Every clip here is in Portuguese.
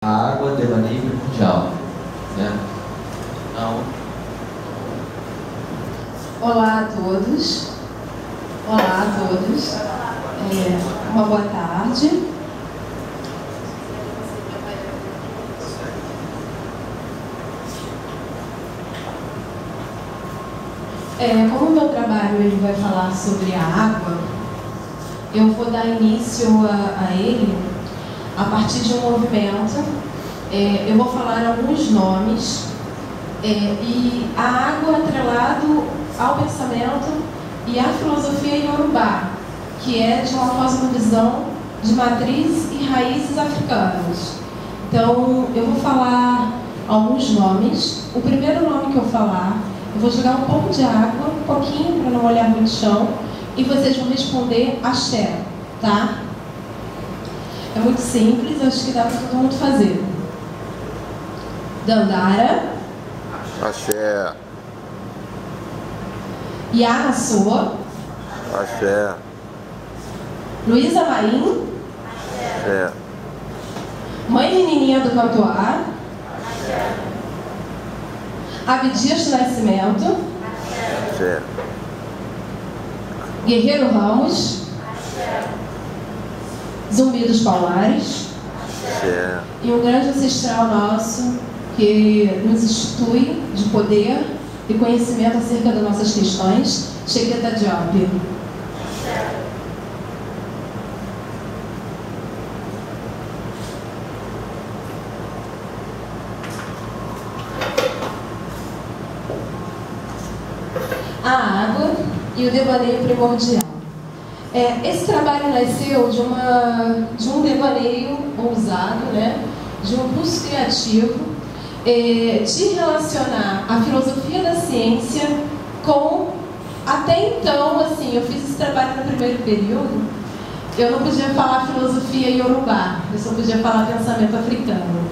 A água, devaneio primordial, né? Então, olá a todos. Olá a todos. Uma boa tarde. Como o meu trabalho ele vai falar sobre a água, eu vou dar início a ele a partir de um movimento. Eu vou falar alguns nomes e a água atrelado ao pensamento e à filosofia iorubá, que é de uma cosmovisão de matriz e raízes africanas. Então, eu vou falar alguns nomes. O primeiro nome que eu falar, eu vou jogar um pouco de água, um pouquinho, para não olhar muito chão, e vocês vão responder axé, tá? É muito simples, acho que dá para todo mundo fazer. Dandara. Axé. Yanassô. Axé. Luísa Maim. Axé. Mãe Menininha do Cantoá. Abdias do Nascimento. Axé. Guerreiro Ramos. Zumbi dos Palmares. Axé. E um grande ancestral nosso que nos institui de poder e conhecimento acerca das nossas questões, Cheikh Anta Diop. A água e o devaneio primordial. Esse trabalho nasceu de um devaneio ousado, né? De um impulso criativo, de relacionar a filosofia da ciência com, até então, assim, eu fiz esse trabalho no primeiro período, eu não podia falar filosofia iorubá, eu só podia falar pensamento africano.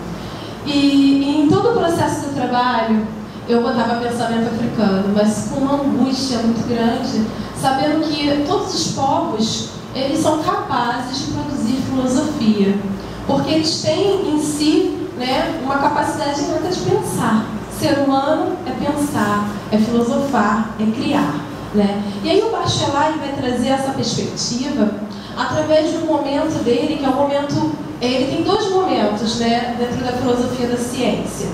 E em todo o processo do trabalho, eu botava pensamento africano, mas com uma angústia muito grande, sabendo que todos os povos, eles são capazes de produzir filosofia, porque eles têm em si, né, uma capacidade inata de pensar. Ser humano é pensar, é filosofar, é criar, né? E aí o Bachelard ele vai trazer essa perspectiva através de um momento dele, que é um momento... Ele tem dois momentos, né, dentro da filosofia da ciência,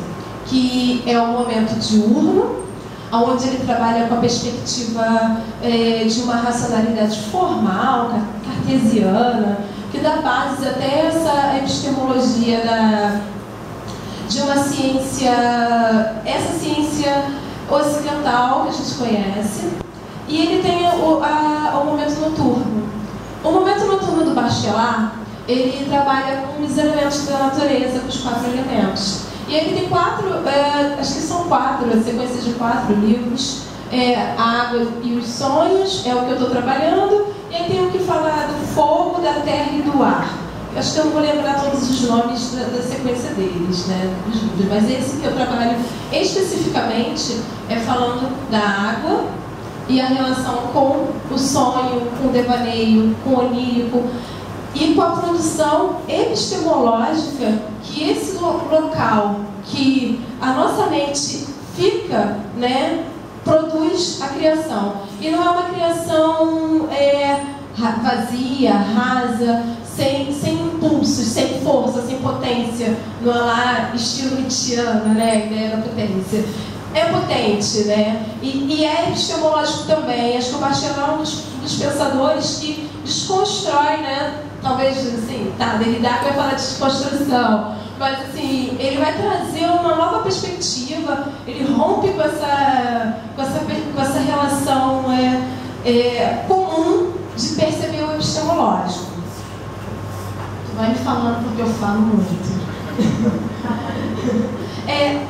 que é o momento diurno, onde ele trabalha com a perspectiva de uma racionalidade formal, cartesiana, que dá base até essa epistemologia de uma ciência, essa ciência ocidental que a gente conhece. E ele tem o momento noturno. O momento noturno do Bachelard, ele trabalha com os elementos da natureza, com os 4 elementos. E ele tem 4, acho que são 4, a sequência de 4 livros. A água e os sonhos é o que eu estou trabalhando. E aí tem o que fala do fogo, da terra e do ar. Acho que eu não vou lembrar todos os nomes da sequência deles, né, dos livros. Mas esse que eu trabalho especificamente é falando da água e a relação com o sonho, com o devaneio, com o onírico. E com a produção epistemológica, que esse local que a nossa mente fica, né, produz a criação. E não é uma criação vazia, rasa, sem impulsos, sem força, sem potência. Não é lá estilo Nietzscheano, né, a ideia da potência. É potente, né? E é epistemológico também. Acho que o Bachelard é um dos pensadores que desconstrói, né? Talvez, assim, Derrida vai falar de desconstrução, mas, assim, ele vai trazer uma nova perspectiva, ele rompe com essa relação comum de perceber o epistemológico. Tu vai me falando porque eu falo muito.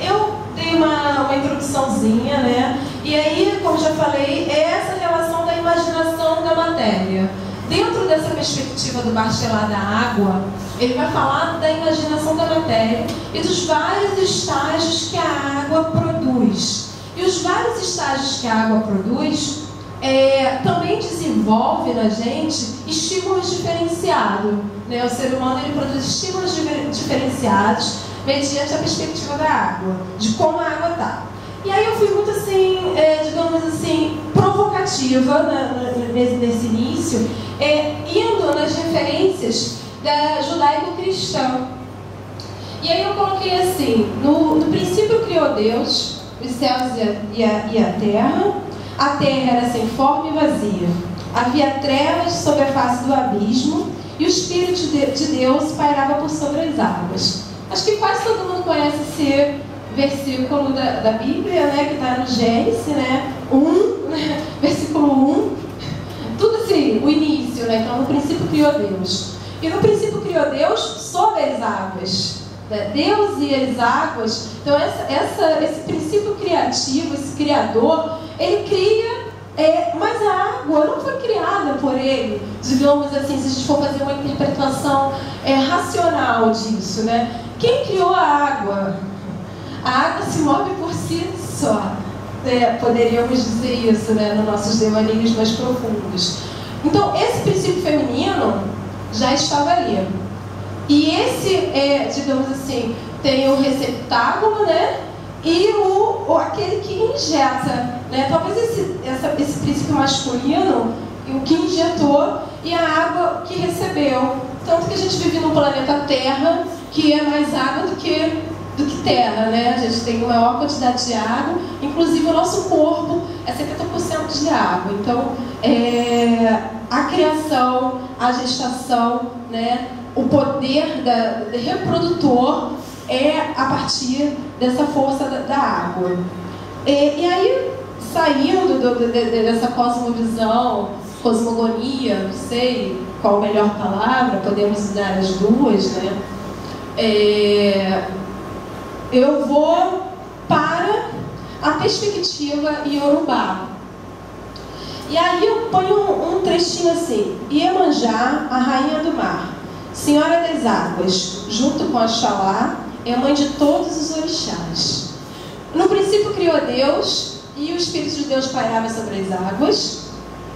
Eu dei uma introduçãozinha, né? E aí, como já falei, é essa relação da imaginação da matéria. Dentro dessa perspectiva do Bachelard da água, ele vai falar da imaginação da matéria e dos vários estágios que a água produz. E os vários estágios que a água produz também desenvolve na gente estímulos diferenciados, né? O ser humano ele produz estímulos diferenciados mediante a perspectiva da água, de como a água está. E aí eu fui muito assim, digamos assim, provocativa nesse início, indo nas referências da judaico-cristã. E aí eu coloquei assim, no princípio criou Deus os céus e a terra. A terra era sem forma e vazia. Havia trevas sobre a face do abismo e o Espírito de Deus pairava por sobre as águas. Acho que quase todo mundo conhece esse versículo da Bíblia, né, que está no Gênesis, né, 1, né, versículo 1. Tudo assim, o início, né, então no princípio criou Deus. E no princípio criou Deus sobre as águas. Deus e as águas. Então esse princípio criativo, esse criador, ele cria, mas a água não foi criada por ele, digamos assim, se a gente for fazer uma interpretação racional disso, né? Quem criou a água? A água se move por si só, poderíamos dizer isso, né, nos nossos devaneios mais profundos. Então esse princípio feminino já estava ali. E esse, digamos assim, tem o receptáculo, né? E aquele que injeta, né? Talvez esse princípio masculino, o que injetou, e a água que recebeu. Tanto que a gente vive num planeta Terra, que é mais água do que terra, né? A gente tem uma maior quantidade de água, inclusive o nosso corpo é 70% de água. Então, a criação, a gestação, né? O poder reprodutor é a partir dessa força da água. E aí, saindo dessa cosmovisão, cosmogonia, não sei qual a melhor palavra, podemos usar as duas, né? Eu vou para a perspectiva iorubá. E aí eu ponho um trechinho assim: Iemanjá, a rainha do mar, senhora das águas, junto com Oxalá, é mãe de todos os orixás. No princípio criou Deus, e o Espírito de Deus pairava sobre as águas.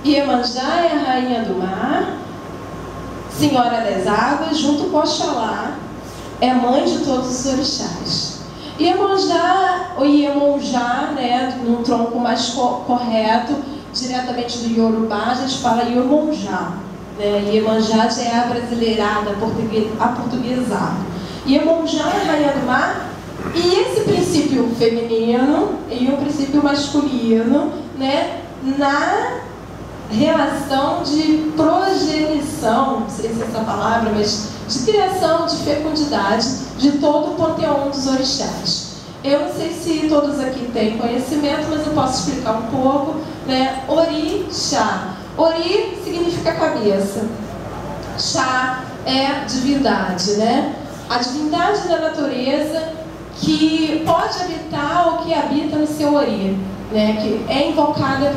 Iemanjá é a rainha do mar, senhora das águas, junto com Oxalá, é mãe de todos os orixás. Iemanjá, ou Iemonjá, né, num tronco mais correto, diretamente do Iorubá, a gente fala Iemonjá. Iemanjá já é abrasileirada, aportuguesada. Iemonjá é a rainha do mar, e esse princípio feminino e o princípio masculino, né, na relação de progenição, não sei se é essa palavra, mas de criação, de fecundidade de todo o panteão dos orixás. Eu não sei se todos aqui têm conhecimento, mas eu posso explicar um pouco, né? Orixá. Ori significa cabeça. Chá é divindade, né? A divindade da natureza que pode habitar ou que habita no seu ori, né? Que é invocada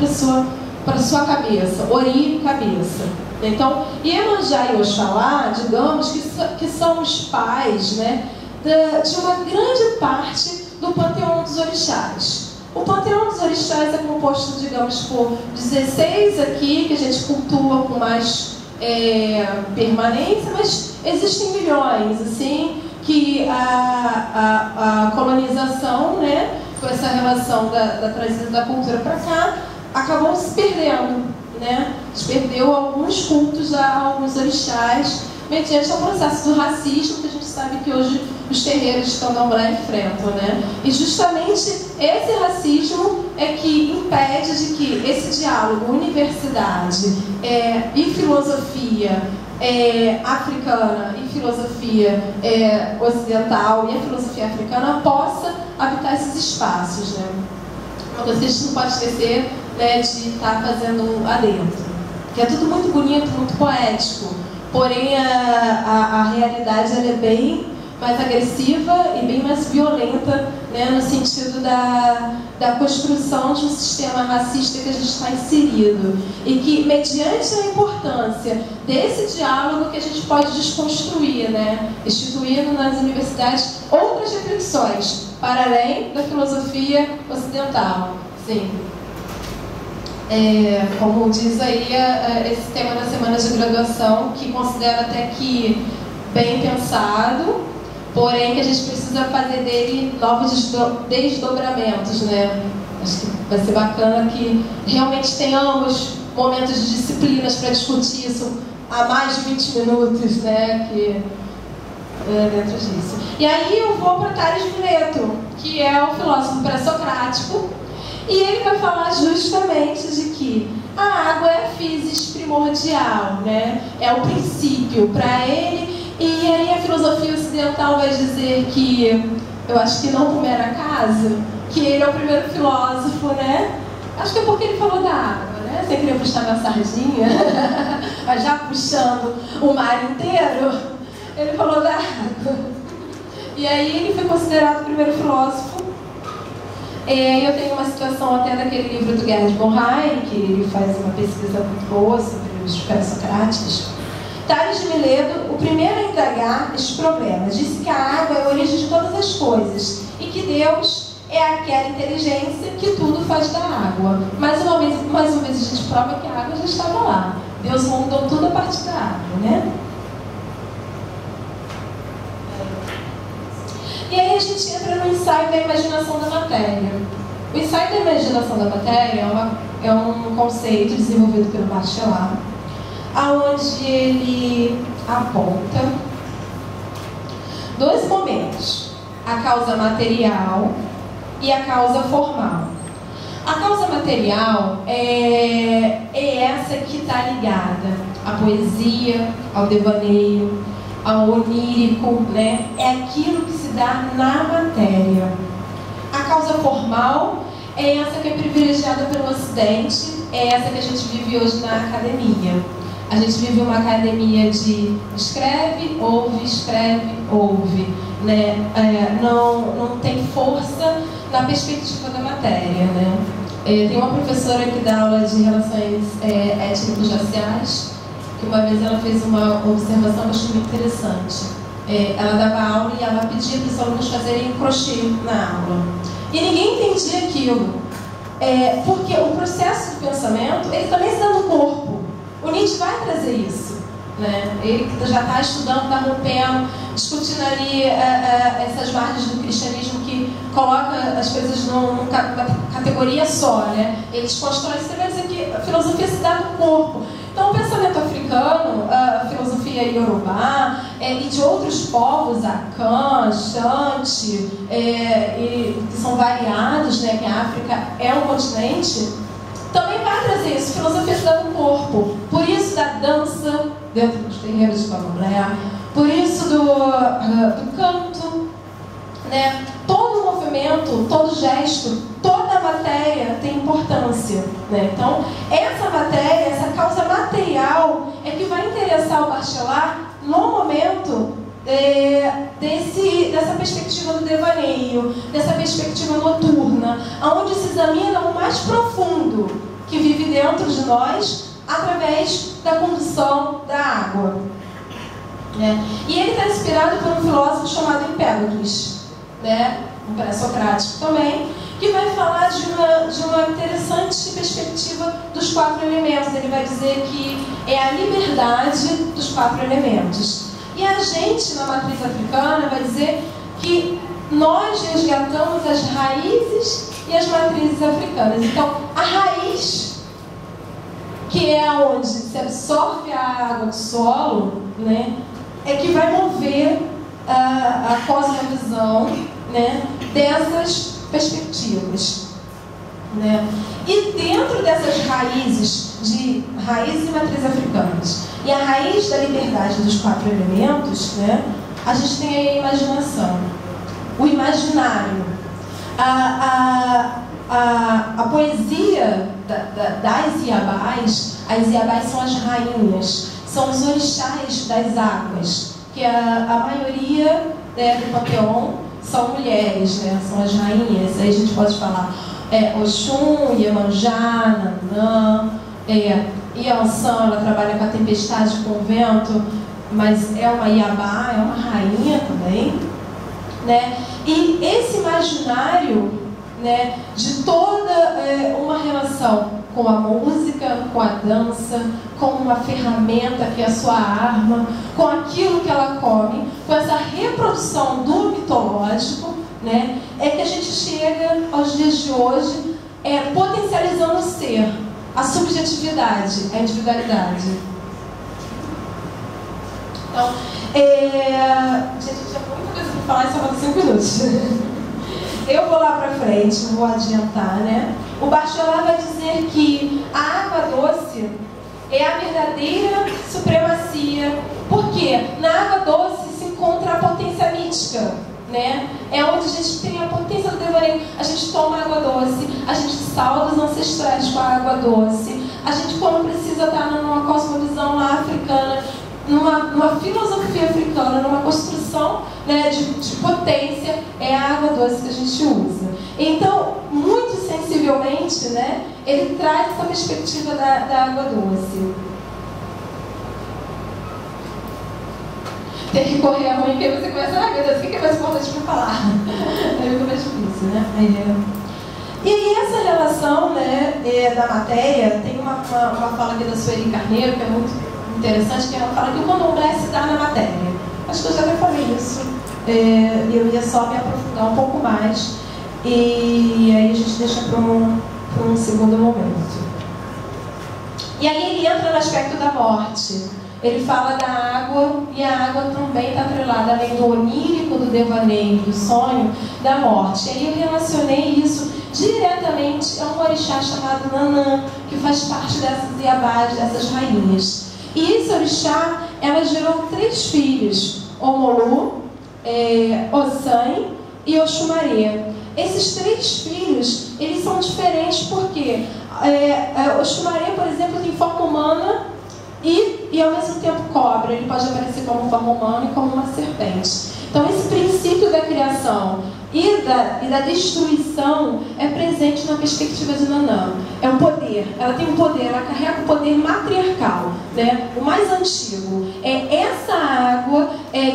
para sua cabeça. Ori, cabeça. Então, Iemanjá e Oxalá, digamos que são os pais, né, de uma grande parte do panteão dos orixás. O panteão dos orixás é composto, digamos, por 16 aqui, que a gente cultua com mais permanência, mas existem milhões, assim, que a colonização, né, com essa relação da trazida da cultura para cá, acabou se perdendo, né? Se perdeu alguns cultos a alguns orixás, mediante o processo do racismo que a gente sabe que hoje os terreiros de candomblé enfrentam, né? E justamente esse racismo é que impede de que esse diálogo universidade e filosofia africana e filosofia ocidental e a filosofia africana possa habitar esses espaços, né? Uma coisa que a gente não pode esquecer, né, de estar fazendo adentro, que é tudo muito bonito, muito poético, porém a realidade ela é bem mais agressiva e bem mais violenta, né, no sentido da construção de um sistema racista que a gente está inserido, e que mediante a importância desse diálogo que a gente pode desconstruir, né, instituindo nas universidades outras reflexões para além da filosofia ocidental. Sim. Como diz aí esse tema da semana de graduação, que considero até que bem pensado, porém que a gente precisa fazer dele novos desdobramentos, né? Acho que vai ser bacana que realmente tenhamos momentos de disciplinas para discutir isso há mais de 20 minutos, né? Dentro disso. E aí eu vou para Tales de Mileto, que é o filósofo pré-socrático, e ele vai falar justamente de que a água é a physis primordial, né? É o princípio para ele. E aí a filosofia ocidental vai dizer que, eu acho que não por mero acaso, que ele é o primeiro filósofo, né? Acho que é porque ele falou da água, né? Você queria puxar minha sardinha, mas já puxando o mar inteiro, ele falou da água. E aí ele foi considerado o primeiro filósofo. Eu tenho uma situação até daquele livro do Gerd von Hay, que ele faz uma pesquisa muito boa sobre os pré-socráticos. Tales de Mileto, o primeiro a indagar estes problemas, disse que a água é a origem de todas as coisas e que Deus é aquela inteligência que tudo faz da água. Mais uma vez a gente prova que a água já estava lá. Deus montou tudo a partir da água, né? E aí a gente entra no ensaio da imaginação da matéria. O ensaio da imaginação da matéria é um conceito desenvolvido pelo Bachelard, onde ele aponta dois momentos: a causa material e a causa formal. A causa material é essa que está ligada à poesia, ao devaneio, ao onírico, né? É aquilo que se dá na matéria. A causa formal é essa que é privilegiada pelo Ocidente, é essa que a gente vive hoje na academia. A gente vive uma academia de escreve, ouve, né? Não tem força na perspectiva da matéria, né? Tem uma professora que dá aula de relações étnico-raciais, que uma vez ela fez uma observação que eu achei muito interessante. Ela dava aula e ela pedia para os alunos fazerem crochê na aula. E ninguém entendia aquilo, porque o processo de pensamento, ele também se dá no corpo. O Nietzsche vai trazer isso, né? Ele já está estudando, está rompendo, discutindo ali essas margens do cristianismo que coloca as coisas numa categoria só, né? Ele desconstrói. Você vai dizer que a filosofia se dá no corpo. Então, o pensamento africano, a filosofia iorubá, e de outros povos, Akan, Xante, que são variados, né, que a África é um continente, também vai trazer isso. Filosofia se dá no corpo. Por isso da dança dentro dos terreiros de candomblé, por isso do canto, né? Todo movimento, todo gesto, toda matéria tem importância, né? Então, essa matéria, essa causa material é que vai interessar o Bachelard no momento dessa perspectiva do devaneio, dessa perspectiva noturna, onde se examina o mais profundo que vive dentro de nós através da condução da água, né? E ele está inspirado por um filósofo chamado Empédocles, né? Um pré-socrático também, que vai falar de uma interessante perspectiva dos 4 elementos. Ele vai dizer que é a liberdade dos 4 elementos. E a gente, na matriz africana, vai dizer que nós resgatamos as raízes e as matrizes africanas. Então, a raiz, que é onde se absorve a água do solo, né, é que vai mover a cosmovisão, né, dessas perspectivas, né? E dentro dessas raízes e matrizes africanas e a raiz da liberdade dos 4 elementos, né, a gente tem aí a imaginação, o imaginário, a poesia das Iabás. As Iabás são as rainhas, são os orixás das águas, que a maioria, né, do panteão são mulheres, né? São as rainhas. Aí a gente pode falar Oxum, Iemanjá, Nanã, Iansã, ela trabalha com a tempestade, com o vento, mas é uma Iabá, é uma rainha também, né? E esse imaginário né, de toda uma relação com a música, com a dança, com uma ferramenta que é a sua arma, com aquilo que ela come, com essa reprodução do mitológico, né, é que a gente chega aos dias de hoje potencializando o ser, a subjetividade, a individualidade. Então, gente, tinha muita coisa para falar e só falta 5 minutos. Eu vou lá para frente, vou adiantar, né? O Bachelard vai dizer que a água doce é a verdadeira supremacia, porque na água doce se encontra a potência mítica, né? É onde a gente tem a potência do devaneio. A gente toma água doce, a gente salva os ancestrais com a água doce, a gente, quando precisa estar numa cosmovisão lá africana, numa filosofia africana, numa construção, né, de potência, é a água doce que a gente usa. Então, muito sensivelmente, né, ele traz essa perspectiva da água doce. Tem que correr a mãe, porque você começa, ai meu Deus, o que é mais importante para falar? Aí fica mais difícil, né? E aí essa relação, né, da matéria, tem uma fala aqui da Sueli Carneiro, que é muito interessante, que ela fala que o candomblé se dá na matéria. Acho que eu já até falei isso. Eu ia só me aprofundar um pouco mais. E aí a gente deixa para um segundo momento. E aí ele entra no aspecto da morte. Ele fala da água, e a água também está atrelada, além do onírico, do devaneio, do sonho, da morte. E aí eu relacionei isso diretamente a um orixá chamado Nanã, que faz parte dessas iabás, dessas rainhas. E esse orixá, ela gerou 3 filhos, Omolu, Ossan e Oxumaré. Esses 3 filhos, eles são diferentes porque Oxumaré, por exemplo, tem forma humana e ao mesmo tempo cobra. Ele pode aparecer como forma humana e como uma serpente. Então esse princípio da criação e da destruição é presente na perspectiva de Nanã. É um poder, ela tem um poder, ela carrega o poder matriarcal, né? O mais antigo. É essa água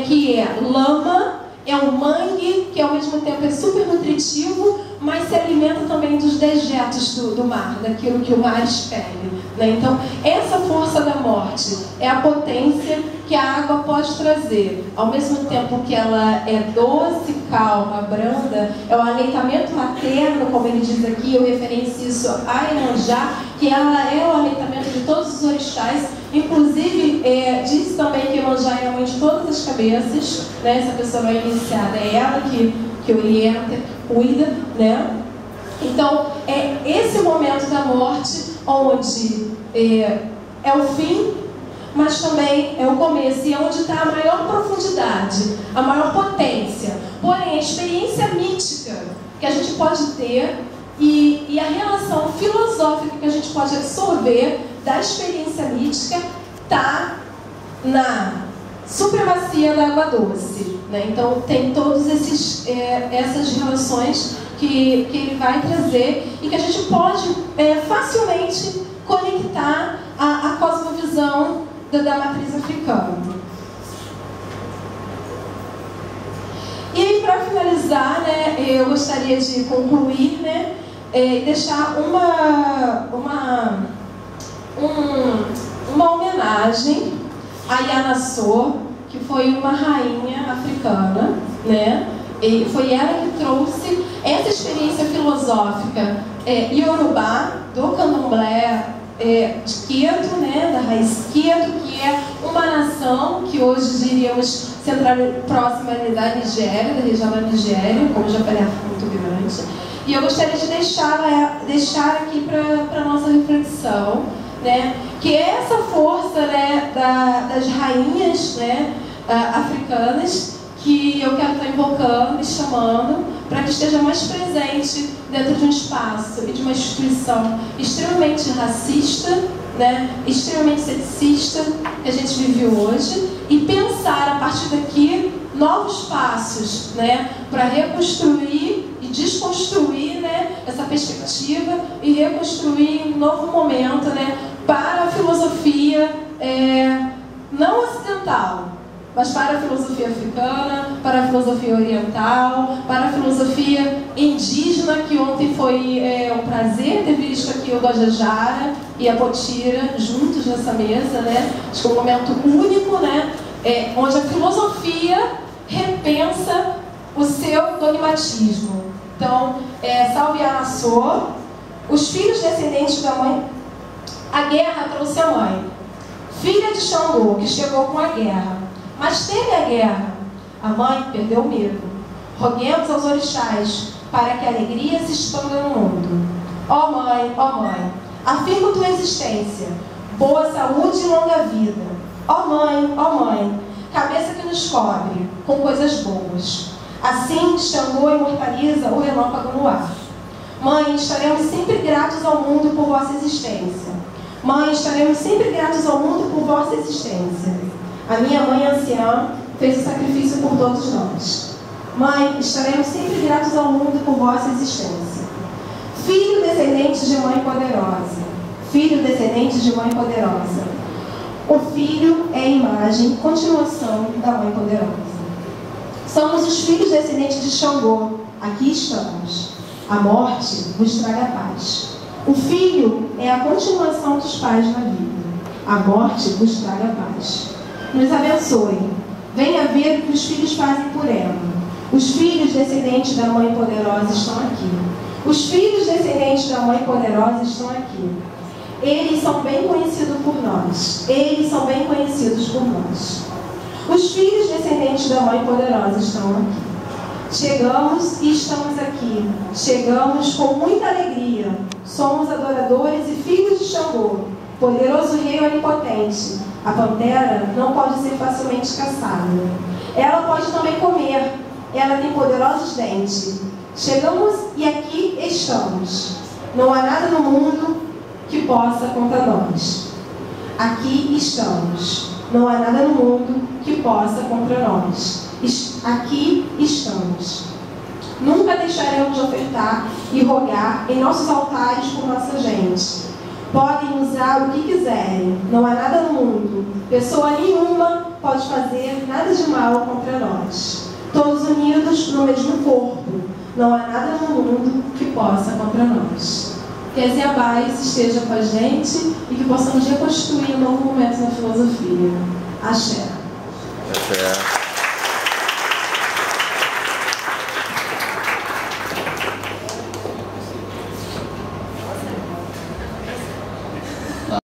que é lama, é um mangue, que ao mesmo tempo é super nutritivo, mas se alimenta também dos dejetos do mar, daquilo que o mar expele, né? Então, essa força da morte é a potência que a água pode trazer. Ao mesmo tempo que ela é doce, calma, branda, é o aleitamento materno, como ele diz aqui, eu referencio isso a Iemanjá, que ela é o aleitamento de todos os orixás. Inclusive, diz também que Iemanjá é a mãe de todas as cabeças, né? Essa pessoa não é iniciada, é ela que orienta, que cuida, né? Então, é esse momento da morte onde é o fim, mas também é o começo, e é onde está a maior profundidade, a maior potência. Porém, a experiência mítica que a gente pode ter e a relação filosófica que a gente pode absorver da experiência mítica está na supremacia da água doce, né? Então tem todas essas relações que ele vai trazer e que a gente pode facilmente conectar a cosmovisão da matriz africana. E aí, para finalizar, né, eu gostaria de concluir, né, e deixar uma homenagem a Yanassô, que foi uma rainha africana, né? E foi ela que trouxe essa experiência filosófica iorubá, do candomblé de Queto, né? Da raiz Queto, que é uma nação que hoje diríamos próxima da Nigéria, da região da Nigéria, como já falei, é muito grande. E eu gostaria de deixar aqui para a nossa reflexão, né, que é essa força, né, das rainhas, né, africanas, que eu quero estar invocando e chamando para que esteja mais presente dentro de um espaço e de uma instituição extremamente racista, né, extremamente sexista que a gente vive hoje, e pensar a partir daqui novos passos, né, para reconstruir e desconstruir, né, essa perspectiva e reconstruir um novo momento, né, para a filosofia não ocidental, mas para a filosofia africana, para a filosofia oriental, para a filosofia indígena, que ontem foi um prazer ter visto aqui o Guajajara e a Potira juntos nessa mesa, né? Acho que é um momento único, né? Onde a filosofia repensa o seu dogmatismo. Então, salve a Nassô, os filhos descendentes da mãe. A guerra trouxe a mãe, filha de Xangô, que chegou com a guerra, mas teme a guerra. A mãe perdeu o medo. Roguemos aos orixás para que a alegria se expanda no mundo. Ó mãe, afirmo tua existência, boa saúde e longa vida. Ó mãe, cabeça que nos cobre com coisas boas. Assim, Xangô imortaliza o relâmpago no ar. Mãe, estaremos sempre gratos ao mundo por vossa existência. Mãe, estaremos sempre gratos ao mundo por vossa existência. A minha mãe anciã fez o sacrifício por todos nós. Mãe, estaremos sempre gratos ao mundo por vossa existência. Filho descendente de mãe poderosa. Filho descendente de mãe poderosa. O filho é a imagem, continuação da mãe poderosa. Somos os filhos descendentes de Xangô. Aqui estamos. A morte vos traga paz. O filho é a continuação dos pais na vida. A morte vos traga paz. Nos abençoe. Venha ver o que os filhos fazem por ela. Os filhos descendentes da mãe poderosa estão aqui. Os filhos descendentes da mãe poderosa estão aqui. Eles são bem conhecidos por nós. Eles são bem conhecidos por nós. Os filhos descendentes da mãe poderosa estão aqui. Chegamos e estamos aqui. Chegamos com muita alegria. Somos adoradores e filhos de Xangô, poderoso rei onipotente. A pantera não pode ser facilmente caçada. Ela pode também comer. Ela tem poderosos dentes. Chegamos e aqui estamos. Não há nada no mundo que possa contra nós. Aqui estamos. Não há nada no mundo que possa contra nós. Aqui estamos. Nunca deixaremos de ofertar e rogar em nossos altares por nossa gente. Podem usar o que quiserem. Não há nada no mundo. Pessoa nenhuma pode fazer nada de mal contra nós. Todos unidos no mesmo corpo. Não há nada no mundo que possa contra nós. Que a Ziabais esteja com a gente e que possamos reconstruir um novo momento na filosofia. Axé. Axé.